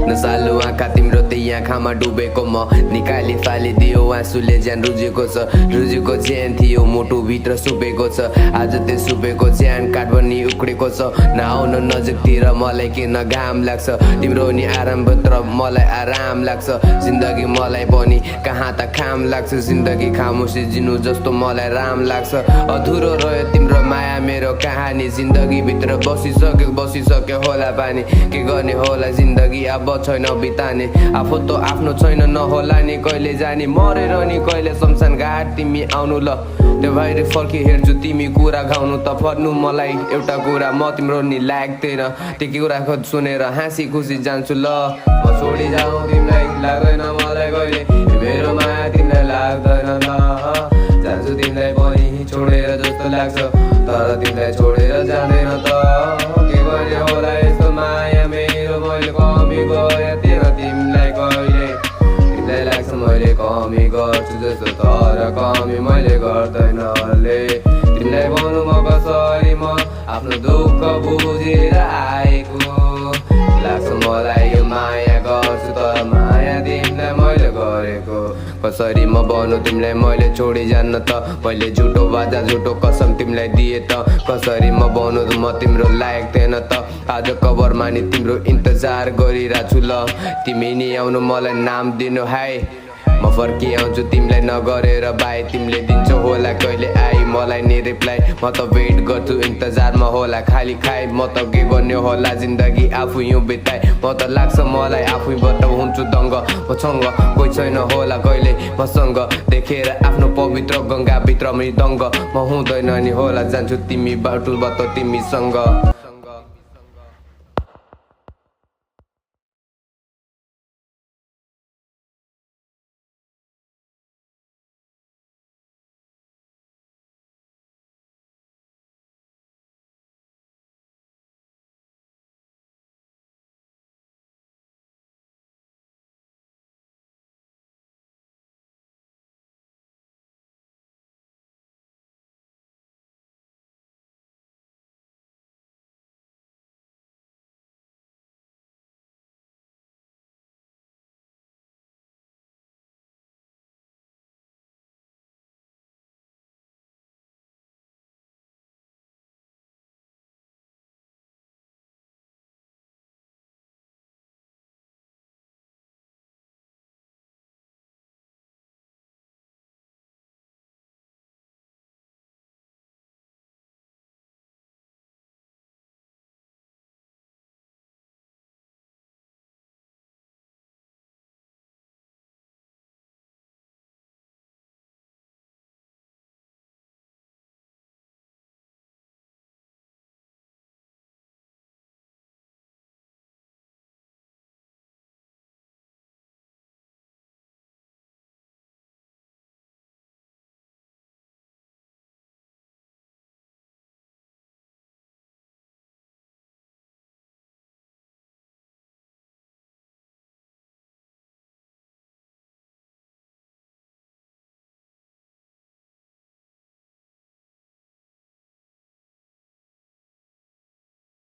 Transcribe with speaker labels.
Speaker 1: नसालु आँखा तिम्रो त्यही आँखामा डुबेको म निकाली फालिदियो आँसुले ज्यान रुजेको छ रुजेको ज्यान थियो मुटुभित्र सुपेको छ आज त्यो सुपेको ज्यान काठ बनी उक्रेको छ नआउन नजिकतिर मलाई किन घाम लाग्छ तिम्रो नि आरामभित्र मलाई आराम लाग्छ जिन्दगी मलाई पनि कहाँ त खाम लाग्छ जिन्दगी खामुसी जिनु जस्तो मलाई राम लाग्छ अधुरो रह्यो तिम्रो माया मेरो कहानी जिन्दगी भित्र बसिसक्यो होला पानी के गर्ने होला जिन्दगी अब छैन बिताने आफू त आफ्नो छैन नहोला नि कहिले जाने मरेर नि कहिले शमशान घाट तिमी आउनु ल त्यो बाहिर फर्की हेर्छु तिमी कुरा गाउनु त फर्नु मलाई एउटा कुरा म तिम्रो नि लाग्दैन त्यो कुरा सुनेर हाँसी खुसी जान्छु ल म छोडी जाउँ तिमीलाई लाग्दैन मलाई कहिले मेरो माया तिमीलाई लाग्दैन ल जान्छु तिमीलाई पनि छोडेर जस्तो लाग्छ तर तिमीलाई छोडेर जाँदैन त के गर्ने होला यस्तो माया मेरो मैले कमी गरे तिमीलाई कहिले तिमीलाई लाग्छ मैले कमी गर्छु जस्तो तर कमी मैले गर्दैनले तिमीलाई भन्नु म कसरी म आफ्नो दुःख बुझेर आएको लाग्छ मलाई यो माया गर्छु तर माया तिमीलाई मैले गरेको कसरी म भन्नु तिमीलाई मैले छोडी जान्न त मैले झुटो बाजा झुटो कसम तिमीलाई दिए त कसरी म भन्नु म तिम्रो लायक थिएन त आज कबरमा नि तिम्रो इन्तजार गरिरहेको छु ल तिमी नि आउनु मलाई नाम दिनु हाय म फर्की आउँछु तिमीलाई नगरेर बाई तिमीले दिन्छौ होला कहिले आई मलाई नि रिप्लाई म त वेट गर्छु इन्तजारमा होला खाली खाइ म त के गर्ने होला जिन्दगी आफू हिउँ बिताइ म त लाग्छ मलाई आफैबाट हुन्छु दङ्ग मसँग कोही छैन होला कहिले मसँग देखेर आफ्नो पवित्र गङ्गाभित्र मृदङ्ग म हुँदैन नि होला जान्छु तिमी बाटोबाट तिमीसँग